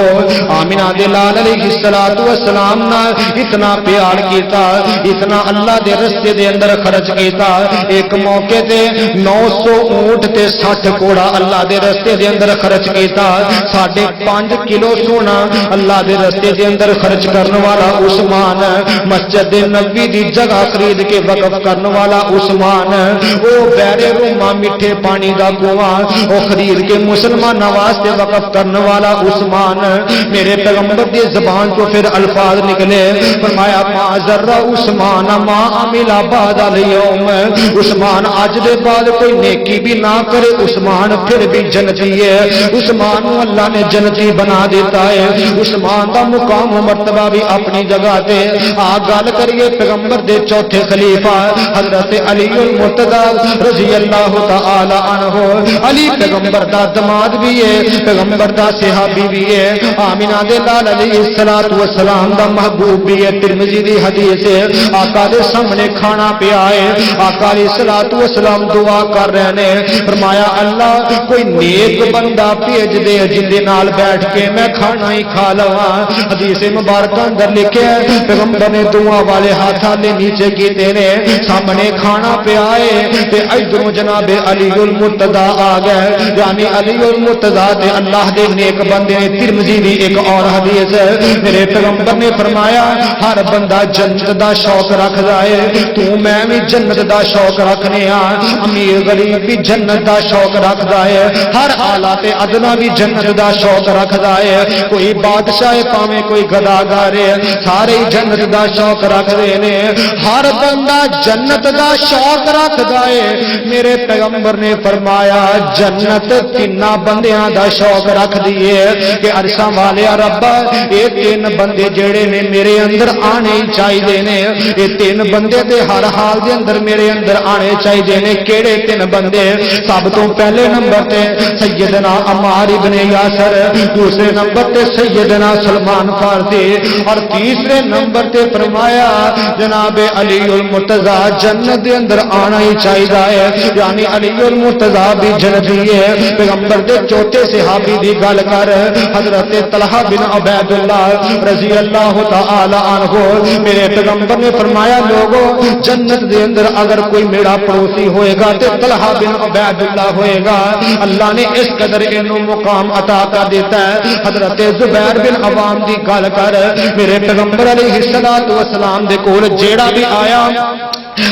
آمنہ دے لال علیہ الصلوۃ والسلام نال اتنا پیار کیتا, اتنا اللہ دے رستے دے اندر خرچ کیتا. ایک موقع تے 900 اونٹ تے 60 گھوڑا اللہ دے رستے دے اندر خرچ کیتا. 5.5 کلو سونا اللہ دے رستے دے اندر خرچ کرنے والا عثمان. مسجد نبوی دی جگہ خرید کے وقف کرنے والا عثمان. او بیرے روما میٹھے پانی دا کنواں او خرید کے مسلمانوں واسطے وقف کرنے والا عثمان. میرے پیغمبر دی زبان تو پھر الفاظ نکلے. فرمایا ما ذرہ عثمان ما عمل بعد اليوم, عثمان اج دے بعد کوئی نیکی بھی نہ کرے عثمان پھر بھی جنتی ہے. عثمان کو اللہ نے جنتی بنا دیتا ہے. عثمان دا مقام و مرتبہ بھی اپنی جگہ تے. آ گل کریے پیغمبر دے چوتھے خلیفہ حضرت علی المرتضی رضی اللہ تعالی عنہ. علی پیغمبر دا دماد بھی ہے, پیغمبر دا صحابی بھی ہے. آمنہ دے لال علیہ الصلوۃ والسلام دا محبوب بھی ہے. ترمذی دی حدیث ہے, آقا دے سامنے کھانا پیا ہے. آقا علیہ الصلوۃ والسلام دعا کر رہے نے. فرمایا اللہ کوئی نیک بندہ بھیج دے جن دے نال بیٹھ کے میں کھانا ہی کھا لواں. حدیث مبارکہ اندر لکھیا ہے پیغمبر نے دعا والے ہاتھاں دے نیچے کیتے نے, سامنے کھانا پیا ہے تے ادھروں جناب علی المرتضی آ گئے. یعنی علی المرتضی تے اللہ دے نیک بندے نے. ترمذی دی ایک اور حدیث ہے, میرے پیغمبر نے فرمایا ہر بندہ جنت دا شوق رکھدا ہے. تو میں بھی جنت دا شوق رکھنے ہاں. امیر غریب بھی جنت دا شوق رکھدا ہے. ہر اعلی تے ادنا بھی جنت دا شوق رکھدا ہے. کوئی بادشاہ پاویں کوئی گداگر ہے, سارے جنت دا شوق رکھدے نے. ہر بندہ جنت دا شوق رکھدا ہے. میرے پیغمبر نے فرمایا جنت تینا بندیاں دا شوق رکھ دیے کہ عرشاں والے رب اے 3 بندے جڑے نے میرے اندر آنے چاہیے نے. اے 3 بندے تے ہر حال دے اندر میرے اندر آنے چاہیے نے. کیڑے 3 بندے؟ سب تو پہلے نمبر تے سیدنا عمار ابن یاسر, دوسرے نمبر تے سیدنا سلمان فارسی, اور تیسرے نمبر تے فرمایا جناب علی المرتضی. جنت دے اندر آنا ہی چاہیے ہے یعنی علی المرتضی بھی جنتی ہے پیغمبر دے چوتھے صحابی دی گل کر حضرت طلحہ بن عبید اللہ رضی اللہ تعالی عنہ میرے پیغمبر نے فرمایا لوگوں جنت دے اندر اگر کوئی میرا پڑوسی ہوئے گا تے طلحہ بن عبید اللہ ہوئے گا اللہ نے اس قدر انہوں مقام عطا کر دیتا ہے حضرت زبیر بن عوام دی گل کر میرے پیغمبر علیہ السلام دے کول جیڑا بھی آیا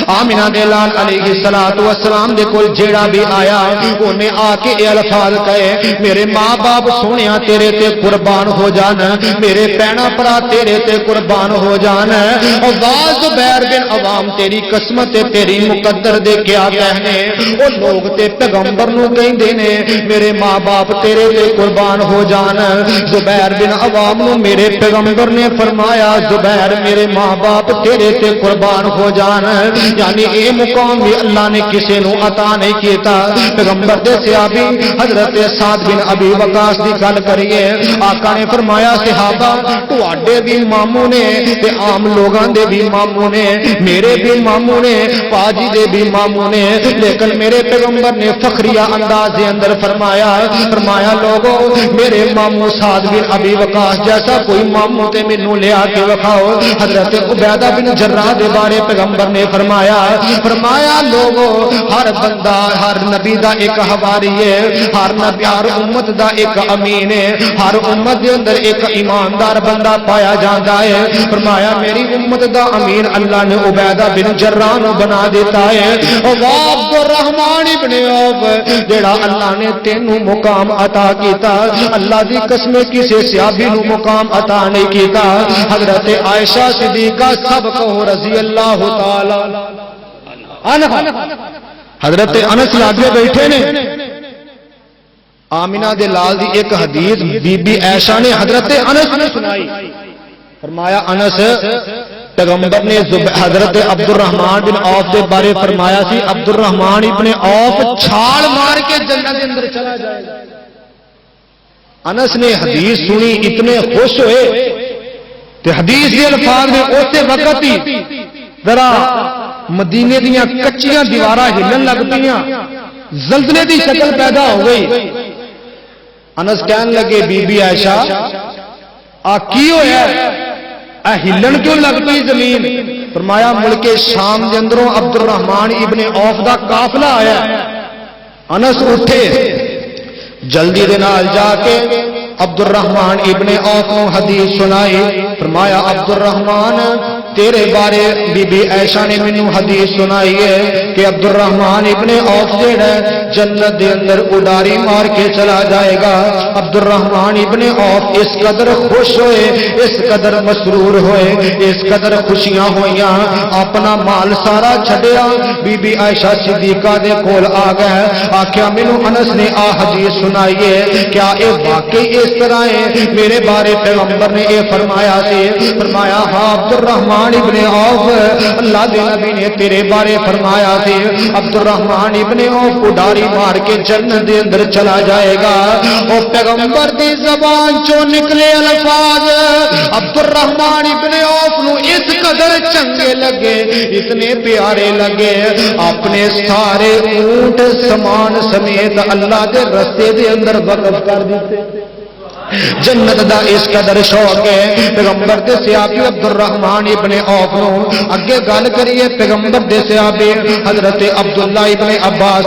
آمینہ دے لال علیہ السلام دے کول جیڑا بھی آیا انہیں آ کے اے الفاظ کہے میرے ماں باپ سونیا تیرے تے قربان ہو جانا میرے پینا پرا تیرے تے قربان ہو جانا اور واہ زبیر بن عوام تیری قسمت تیری مقدر دے کیا کہنے وہ لوگ تے پیغمبر نو کہیں دینے میرے ماں باپ تیرے تے قربان ہو جانا زبیر بن عوام نو میرے پیغمبر نے فرمایا زبیر میرے ماں باپ تیرے تے قربان ہو جانا یعنی اے مقام بھی اللہ نے کسی نو عطا نہیں کیتا پیغمبر دے صحابی حضرت سعد بن ابی وقاص دی گل کریے آقا نے فرمایا صحابہ تواڈے بھی ماموں نے تے عام لوگاں دے بھی ماموں نے میرے بھی ماموں نے پاجی دے بھی ماموں نے لیکن میرے پیغمبر نے فخریہ انداز دے اندر فرمایا لوگوں میرے ماموں سعد بن ابی وقاص جیسا کوئی ماموں تے مینوں لیا کے وکھاؤ حضرت عبیدہ بن جراح دے بارے پیغمبر نے فرمایا لوگوں ہر بندہ ہر نبی دا ایک حواری ہے ہر نبی ہر امت دا ایک امین ہے ہر امت دے اندر ایک ایماندار بندہ پایا جاتا ہے فرمایا میری امت دا امین اللہ نے عبیدہ بن جراح نو بنا دیتا ہے او عبد الرحمن ابن عوف جڑا اللہ نے تینوں مقام عطا کیتا اللہ دی قسم کسی صحابی نو مقام عطا نہیں کیتا حضرت عائشہ صدیقہ سب کو رضی اللہ تعالی حضرت انس لاگے بیٹھے نے آمینہ دے لال دی ایک حدیث بی بی عائشہ نے حضرت انس نے سنائی فرمایا انس پیغمبر نے حضرت عبد الرحمن بن عوف دے بارے فرمایا سی عبد الرحمن ابن عوف چھال مار کے جنت کے اندر چلا جائے گا انس نے حدیث سنی اتنے خوش ہوئے تے حدیث کے الفاظ میں اسی وقت ہی ذرا مدینے دیاں کچیاں دیواراں ہلن لگ پیاں زلزلے دی شکل پیدا ہو گئی انس کہنے لگے بی بی عائشہ آ کی ہویا اے ہلن کیوں لگ پئی زمین فرمایا ملک شام دے اندروں عبد الرحمن ابن عوف دا قافلہ آیا انس اٹھے جلدی دے نال جا کے عبد الرحمن ابن عوف کو حدیث سنائی فرمایا عبد الرحمن تیرے بارے بی بی عائشہ نے مینوں حدیث سنائی ہے کہ عبد الرحمن ابن عوف جڑا جنت دے اندر اڈاری مار کے چلا جائے گا عبد الرحمن ابن عوف اس قدر خوش ہوئے اس قدر مسرور ہوئے اس قدر خوشیاں ہوئیاں اپنا مال سارا چھڈیا بی بی عائشہ صدیقہ دے کول آ گئے آکھیا مینوں انس نے آ حدیث سنائی ہے کیا اے واقعی اس طرح ہے میرے بارے پیغمبر نے اے فرمایا سی فرمایا ہاں عبد الرحمن ابن عوف اللہ دے نبی نے تیرے بارے فرمایا سی عبد الرحمن ابن عوف اڈاری مار کے جنت دے اندر چلا جائے گا اور پیغمبر دی زبان چوں نکلے الفاظ عبد الرحمن ابن عوف نو اس قدر چنگے لگے اتنے پیارے لگے اپنے سارے اونٹ سامان سمیت اللہ دے رستے دے اندر وقف کر دیتے جنت دا اس قدر شوق ہے پیغمبر دے صحابی عبد الرحمن ابن عوف نو اگے گل کریے پیغمبر دے صحابی حضرت عبداللہ ابن عباس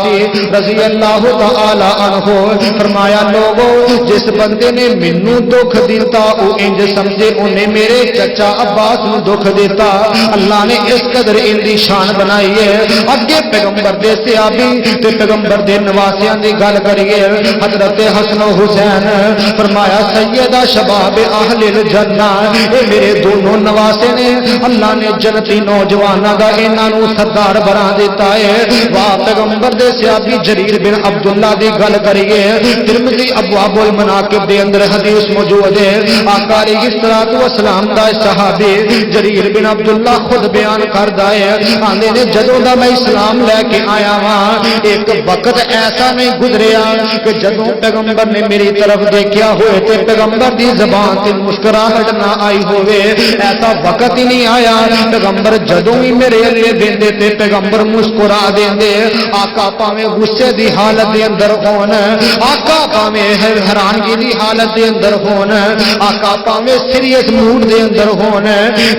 رضی اللہ تعالی عنہ فرمایا لوگو جس بندے نے مینوں دکھ دیتا او انج سمجھے اونے میرے چچا عباس نو دکھ دیتا اللہ نے اس قدر ان دی شان بنائی ہے اگے پیغمبر دے صحابی تے پیغمبر دے نواسیاں دی گل کریے حضرت حسن و حسین فرمایا سیدہ شباب اہل الجنہ اے میرے دونوں نواسے نے اللہ نے جنتی نوجواناں دا انہاں نو سردار بنا دیتا ہے واہ پیغمبر دے صحابی جریر بن عبداللہ دی گل کریے ترمذی ابواب المناقب دے اندر حدیث موجود ہے آقا علیہ الصلوۃ والسلام دا صحابی جریر بن عبداللہ خود بیان کردا ہے آندے نے جدوں دا میں اسلام لے کے آیا ہاں ایک وقت ایسا نہیں گزریا کہ جدوں پیغمبر نے میری طرف دیکھیا ہوئے تے پیغمبر دی زبان تے مسکراہٹ نہ آئی ہوئے، ایسا وقت ہی نہیں آیا پیغمبر جدوں ہی میرے اگے دیندے تے پیغمبر مسکرا دیندے۔ آقا پاویں غصے دی حالت دے اندر ہون، آقا پاویں حیرانگی دی حالت دے اندر ہون، آقا پاویں سیریس موڈ دے اندر ہون،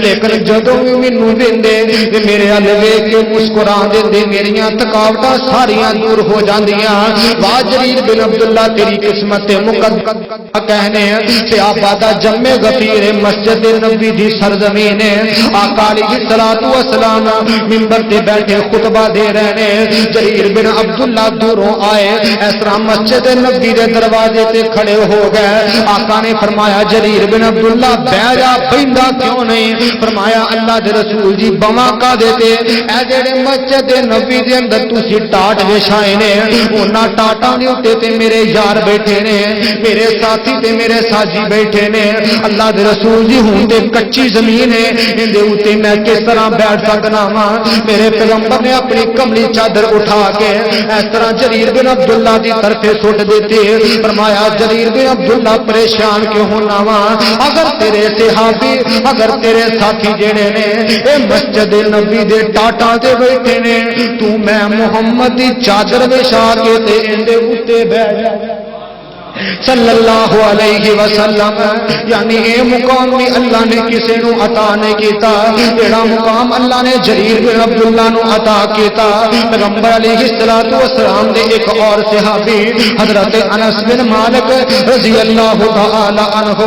لیکن جدوں بھی مینوں دیندے تے میرے ال ویکھ کے مسکرا دیندے، میریاں تھکاوٹاں ساریاں دور ہو جاندیاں۔ واہ جریر بن عبداللہ تیری قسمت مقدس کہنے تے آبادہ جمع غفیر مسجد نبی دی سرزمین ہے۔ آقا علیہ الصلوۃ والسلام منبر تے بیٹھے خطبہ دے رہے نے، جریر بن عبداللہ دوروں آئے، اس طرح مسجد نبی دے دروازے تے کھڑے ہو گئے۔ آقا نے فرمایا جریر بن عبداللہ بیٹھ جا، بیندا کیوں نہیں؟ فرمایا اللہ دے رسول جی بواں کا دیتے اے جڑے مسجد نبی دے اندر تسی ٹاٹ وچھائے نے، انہاں ٹاٹاں دے اوتے تے میرے یار بیٹھے نے، میرے ساتھی تے میرے ساجی بیٹھے نے۔ اللہ دے رسول جی ہن تے کچی زمین ہے، ان دے اوتے میں کس طرح بیٹھ سکنا وا؟ میرے پیغمبر نے اپنی کملی چادر اٹھا کے اس طرح جریر بن عبداللہ دی طرف سٹ دیتی۔ فرمایا جریر بن عبداللہ پریشان کیوں ہونا وا؟ اگر تیرے صحابی اگر تیرے ساتھی جڑے نے اے مسجد نبی دے ٹاٹاں تے بیٹھے نے، تو میں محمد دی چادر وچھا کے تے ان دے اوتے بیٹھ جا صلی اللہ علیہ وسلم۔ یعنی اے مقام بھی اللہ نے کسی نو عطا نہیں کیتا، جڑا مقام اللہ نے جریر بن عبداللہ نو عطا کیتا۔ پیغمبر علیہ الصلوۃ والسلام دے ایک اور صحابی حضرت انس بن مالک رضی اللہ تعالی عنہ،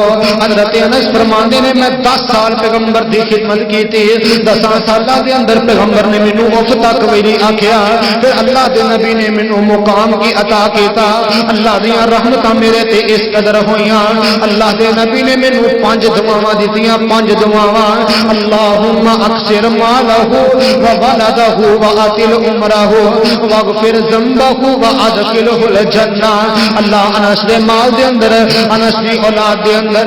حضرت انس فرماندے نے میں 10 سال پیغمبر دی خدمت کیتی، 10 سالاں دے اندر پیغمبر نے مینوں اف تک وی نہیں آکھیا، پھر اللہ دے نبی نے مینوں مقام کی عطا کیتا۔ اللہ دیاں رحمتاں میرے تے اس قدر ہویاں، اللہ دے نبی نے مینوں 5 دعاواں دتیاں، 5 دعاواں، اللہم اکثر مالہ وولدہ واطل عمرہ واغفر ذنبہ وادخلہ الجنہ۔ اللہ انس دے مال دے اندر، انس دی اولاد دے اندر،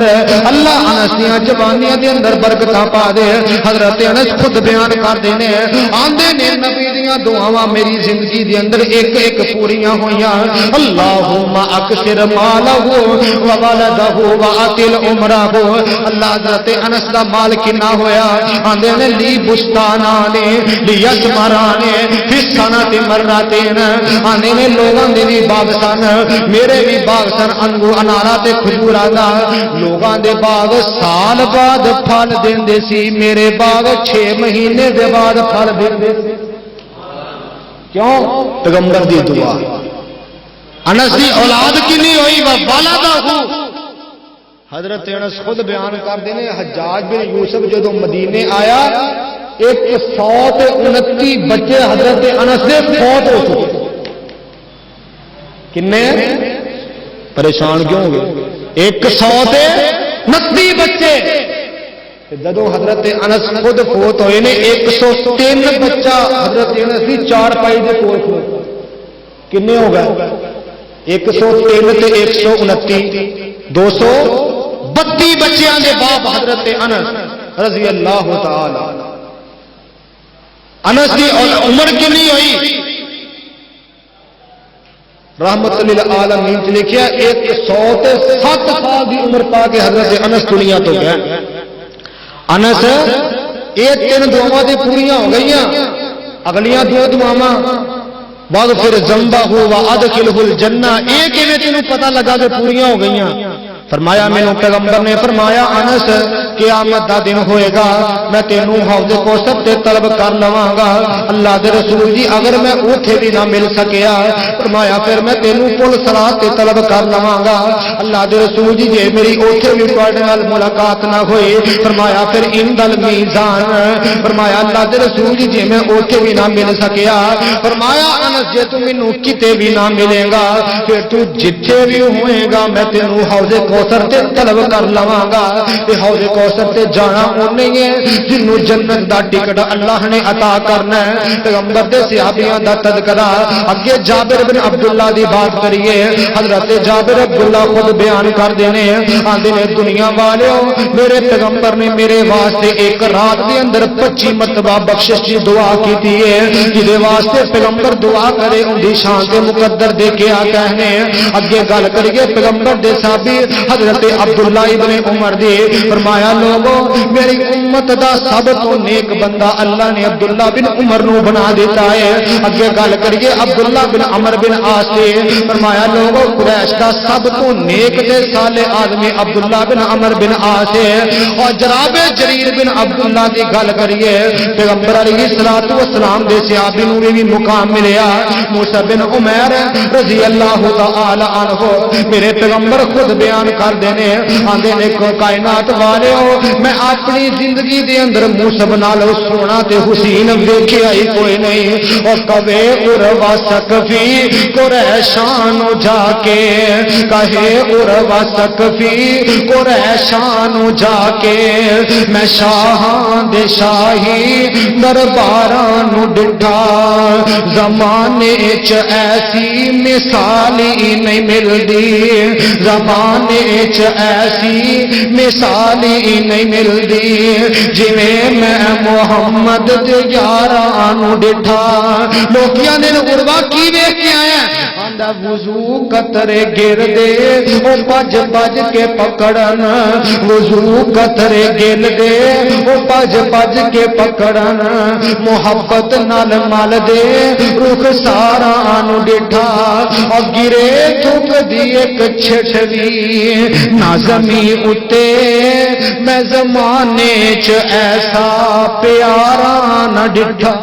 اللہ انس دی جوانیاں دے اندر برکتاں پا دے۔ حضرت انس خود بیان کردے نے، آندے نے نبی دیاں دعاواں میری زندگی دے اندر ایک ایک پوریاں ہویاں۔ اللہم اکثر مالہ وولدہ واطل عمرہ۔ اللہ حضرت انس دا مال کنا ہویا؟ آندے نے لی بستانانے لیسمرانے فی السنۃ مرتين۔ آندے نے لوگاں دے بھی باغ سن، میرے بھی باغ سن، انارا تے کھجوراں دا۔ لوگاں دے باغ سال بعد پھل دیندے سی، میرے باغ 6 مہینے دے بعد پھل دیندے سی۔ کیوں؟ پیغمبر دی دعا۔ انس دی اولاد کنی ہوئی؟ والدہ۔ حضرت انس خود بیان کرتے ہیں، حجاج بن یوسف جدو مدینے آیا 129 بچے حضرت انس دے فوت ہو چکے۔ کنے؟ پریشان کیوں ہوئے؟ 129 بچے۔ جدو حضرت انس خود فوت ہوئے نے 103 بچہ حضرت انس دی 4 پائی دے کول کھلوتا۔ کنے ہو گئے؟ 103 تے 129 232 بچیاں دے باپ حضرت انس رضی اللہ تعالی۔ انس دی عمر کتنی ہوئی؟ رحمت للعالمین چ لکھیا 107 سال دی عمر پا کے حضرت انس دنیا تو گئے۔ انس یہ 3 دعاواں دی پوریاں ہو گئیاں، اگلیاں 2 دعاواں واغفر ذنبہ وادخلہ الجنہ، یہ کیویں تینوں پتہ لگا کہ پوریاں ہو گئیاں؟ فرمایا مینوں پیغمبر نے فرمایا انس قیامت دا دن ہوئے گا، میں تینوں حوض کوثر تے طلب کر لواں گا۔ اللہ دے رسول جی اگر میں اوتھے بھی نہ مل سکیا، فرمایا پھر میں تینوں پل صراط تے طلب کر لواں گا۔ اللہ دے رسول جی جے میری اوتھے بھی تواڈے نال ملاقات نہ ہوئی، فرمایا پھر اندل میزان، فرمایا اللہ دے رسول جی جے میں اوتھے بھی نہ مل سکیا، فرمایا انس جے تو مینوں کتے بھی نہ ملے گا، پھر تو جتھے بھی ہوئے گا میں تینوں حوض کوثر تے طلب کر لواں گا۔ تے حوض کوثر تے جانا اونے ہے جنوں جنت دا ٹکٹ اللہ نے عطا کرنا ہے۔ پیغمبر دے صحابیاں دا تذکرہ اگے جابر بن عبداللہ دی بات کریے، حضرت جابر عبداللہ خود بیان کر دینے آندے نے دنیا والےو میرے پیغمبر نے میرے واسطے ایک رات دے اندر 25 مرتبہ بخشش دی دعا کیتی ہے، جدے واسطے پیغمبر دعا کرے ان دی شان تے مقدر دے کے کہنے۔ اگے گل کریے پیغمبر دے صحابی حضرت عبداللہ ابن عمر دی فرمایا لوگوں میری امت دا سب تو نیک بندہ اللہ نے عبداللہ بن عمر نو بنا دیتا ہے. اگے گل کریے عبداللہ بن عمر بن عاص سے فرمایا لوگوں قریش دا سب تو نیک تے صالح آدمی عبداللہ بن عمر بن عاص ہے. اور جناب جریر بن عبداللہ دی گل کریے پیغمبر علیہ الصلوۃ والسلام دے صحابی نو بھی مقام ملیا. موسیٰ بن عمیر رضی اللہ تعالی عنہ میرے پیغمبر خود بیان کر دینے آندے نے کائنات والے ہو میں اپنی زندگی دے اندر موسیٰ نالوں سونا تے حسین ویکھیا ہی کوئی نہیں. اور کبے اروا سقفی قریشان جا کے کہے اروا سقفی قریشان جا کے میں شاہاں دے شاہی درباراں نو ڈٹھا زمانے چ ایسی مثال ہی نہیں ملدی زمانے چ ایسی مثال ہی نہیں ملدی جویں میں محمد دے یاراں نو ڈٹھا. لوکیاں نے اروا کی ویکھ کے آیا آندا وضو قطرے گر دے او بج بج کے پکڑن وضو قطرے گر دے او بج بج کے پکڑن محبت نال مل دے رخ سارا نو ڈٹھا. اور گرے تھک دی ایک چھٹوی نہ زمین اتے میں زمانے چ ایسا پیارا نہ ڈٹھا.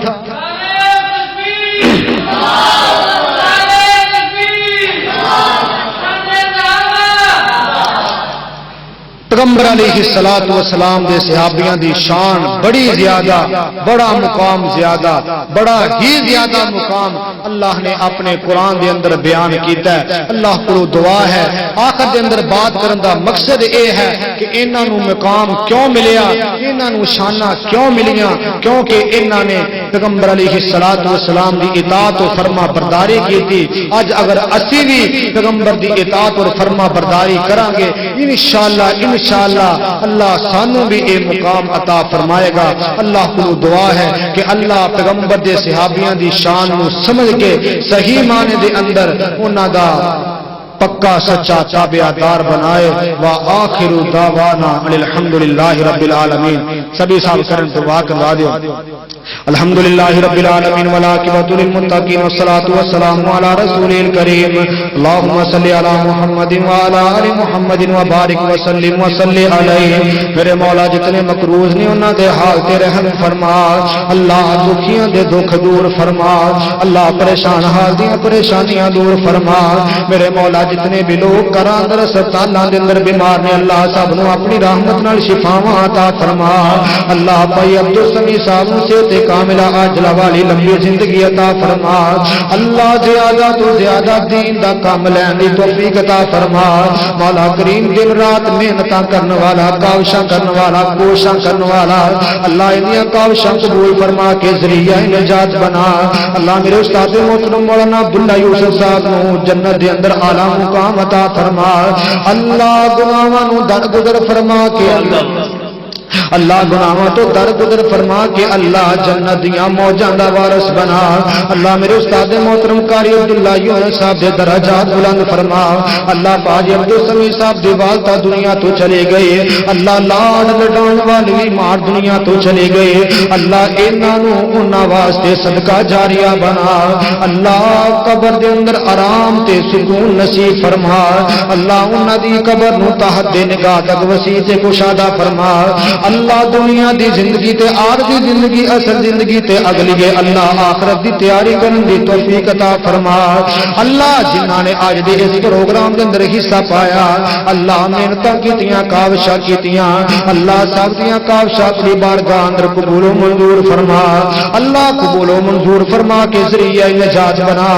پیغمبر علیہ الصلوۃ والسلام دے صحابیاں دی شان بڑی زیادہ بڑا مقام زیادہ بڑا ہی زیادہ مقام اللہ نے اپنے قرآن دے اندر بیان کیتا ہے. اللہ کو دعا ہے آخر دے اندر بات کرن دا مقصد اے ہے کہ انہاں نو مقام کیوں ملیا انہاں نو شاناں کیوں ملیاں کیونکہ انہاں نے پیغمبر علیہ الصلوۃ والسلام دی اطاعت و فرما برداری کی تھی. اج اگر اسی بھی پیغمبر دی اطاعت اور فرما برداری کریں گے انشاءاللہ اللہ سانوں بھی اے مقام عطا فرمائے گا. اللہ کو دعا ہے کہ اللہ پیغمبر دے صحابیاں دی شان نو سمجھ کے صحیح معنی دے اندر انہاں دا پکا سچا تابعدار بنائے. وآخر دعوانا الحمدللہ رب العالمین. سبھی صاحب کرن دعا کروا دیو. الحمدللہ رب العالمین والعاقبۃ للمتقین والصلاۃ والسلام علی رسول الکریم. اللهم صل علی محمد وعلی آل محمد وبارک وسلم وصلی علیہ. میرے مولا جتنے مقروض نے انہاں دے حال تے رحم فرما. اللہ دکھیاں دے دکھ دور فرما. اللہ پریشان حال دیاں پریشانیاں دور فرما. میرے مولا جتنے بھی لوگ گھراں اندر ہسپتالاں دے اندر بیمار نے اللہ سب نو اپنی رحمت نال شفاواں عطا فرما. اللہ بھائی عبدالسمیع صاحب نو صحت کاملہ عاجلہ والی لمبی زندگی عطا فرما. اللہ زیادہ تو زیادہ دین دا کام لین دی توفیق عطا فرما. مولا کریم دن رات محنتاں کرن والا کاوشاں کرن والا کوشاں کرن والا اللہ انہاں کاوشاں قبول فرما کے ذریعہ نجات بنا. اللہ میرے استاد محترم مولانا عبداللہ یوسف صاحب نو جنت دے اندر اعلی مقام عطا فرما. اللہ گناہاں نو درگزر فرما کے اللہ گناہوں تو درگزر فرما کے اللہ جنت دیاں موجاں دا وارث بنا. اللہ میرے استاد محترم قاری عبداللہ یونس صاحب دے درجات بلند فرما. اللہ باجی عبدالسمیع صاحب دی والدہ دنیا تو چلے گئے. اللہ لاڈ لڈان والی مار دنیا تو چلے گئے. اللہ انہاں نو انہاں واسطے صدقہ جاریہ بنا. اللہ قبر دے اندر آرام تے سکون نصیب فرما. اللہ انہاں دی قبر نو تحت دے نگاہ تک وسیع تے کشادہ فرما. اللہ دنیا دی زندگی تے عارضی زندگی اصل زندگی تے اگلی ہے اللہ آخرت دی تیاری کرن دی توفیق عطا فرما. اللہ جنہاں نے آج دے اس پروگرام دے اندر حصہ پایا اللہ محنتاں کیتیاں کاوشاں کیتیاں اللہ سب دیاں کاوشاں اپنی بارگاہ اندر قبول و منظور فرما. اللہ قبول و منظور فرما کے ذریعہ نجات بنا.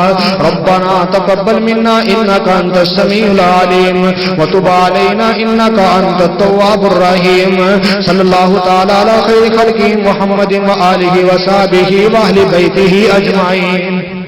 ربنا تقبل منا انک انت السمیع العلیم وتب علینا انک انت التواب الرحیم. صلی اللہ تعالی علی خیر خلقہ محمد و آلہ و صحبہ و اہل بیتہ اجمعین.